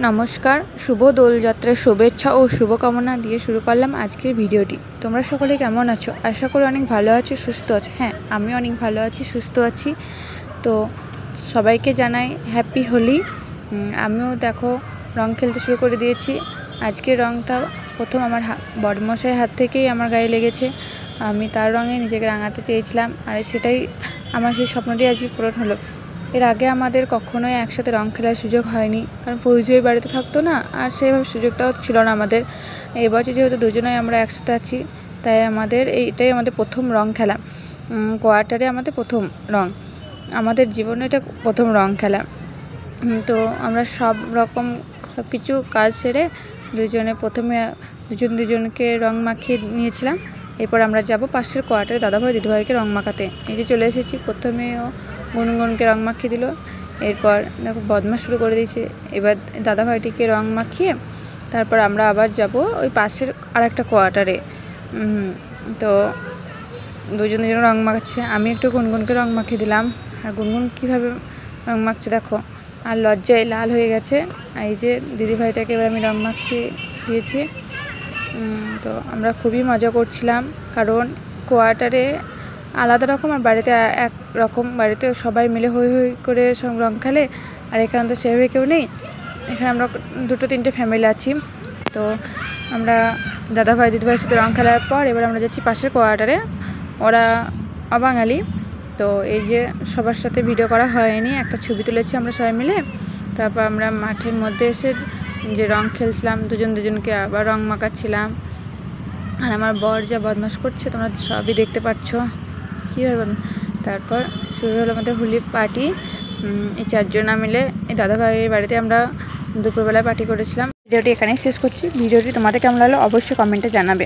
নমস্কার, শুভ দোলযাত্রার শুভেচ্ছা ও শুভকামনা দিয়ে শুরু করলাম আজকের ভিডিওটি। তোমরা সকলে কেমন আছো? আশা করি অনেক ভালো আছো, সুস্থ আছো। হ্যাঁ, আমি অনেক ভালো আছি, সুস্থ আছি। তো সবাইকে জানাই হ্যাপি হোলি। আমিও দেখো রং খেলতে শুরু করে দিয়েছি। আজকের রংটা প্রথম আমার বড়মশাইয়ের হাত থেকেই আমার গায়ে লেগেছে। আমি তার রঙে নিজেকে রাঙাতে চেয়েছিলাম, আর সেটাই আমার সেই স্বপ্নটি আজকে পূরণ হলো। এর আগে আমাদের কখনোই একসাথে রং খেলার সুযোগ হয়নি, কারণ ফৌজিও বাড়িতে থাকতো না, আর সেভাবে সুযোগটাও ছিল না আমাদের। এবছর যেহেতু দুজনেই আমরা একসাথে আছি, তাই এটাই আমাদের প্রথম রং খেলা। কোয়ার্টারে আমাদের প্রথম রং, আমাদের জীবনে এটা প্রথম রং খেলা। তো আমরা সব কিছু কাজ সেরে প্রথমে দুজনকে রং মাখিয়ে নিয়েছিলাম। এরপর আমরা যাব পাশের কোয়ার্টারে দাদাভাই দিদিভাইকে রং মাখাতে। এই যে চলে এসেছি। প্রথমেও গুনগুনকে রং মাখিয়ে দিল, এরপর দেখো বদমাশ শুরু করে দিয়েছে। এবার দাদাভাইটিকে রং মাখিয়ে তারপর আমরা আবার যাব ওই পাশের আরেকটা কোয়ার্টারে। তো দুজন রং মাখাচ্ছে। আমি একটু গুনগুনকে রং মাখিয়ে দিলাম, আর গুনগুন কীভাবে রং মাখছে দেখো, আর লজ্জায় লাল হয়ে গেছে। এই যে দিদিভাইটাকে এবার আমি রং মাখিয়ে দিয়েছি। তো আমরা খুবই মজা করছিলাম, কারণ কোয়ার্টারে আলাদা রকম আর বাড়িতে এক রকম। বাড়িতে সবাই মিলে হই হই করে সব রং খেলে, আর এখানে তো সেভাবে কেউ নেই। এখানে আমরা 2-3টে ফ্যামিলি আছি। তো আমরা দাদাভাই দিদিভাইয়ের সাথে রং খেলার পর এবার আমরা যাচ্ছি পাশের কোয়ার্টারে। ওরা অবাঙালি, তো এই যে সবার সাথে ভিডিও করা হয়নি, একটা ছবি তুলেছি আমরা সবাই মিলে। তারপর আমরা মাঠের মধ্যে এসে যে রং খেলছিলাম, দুজনকে আবার রং মাখাচ্ছিলাম। আর আমার বর যা বদমাশ করছে তোমরা সবই দেখতে পাচ্ছ কীভাবে। তারপর শুরু হলো আমাদের হোলি পার্টি। এই 4জনা মিলে এই দাদাভাইয়ের বাড়িতে আমরা দুপুরবেলায় পার্টি করেছিলাম। ভিডিওটি এখানেই শেষ করছি। ভিডিওটি তোমাদের কেমন লাগলো অবশ্যই কমেন্টে জানাবে।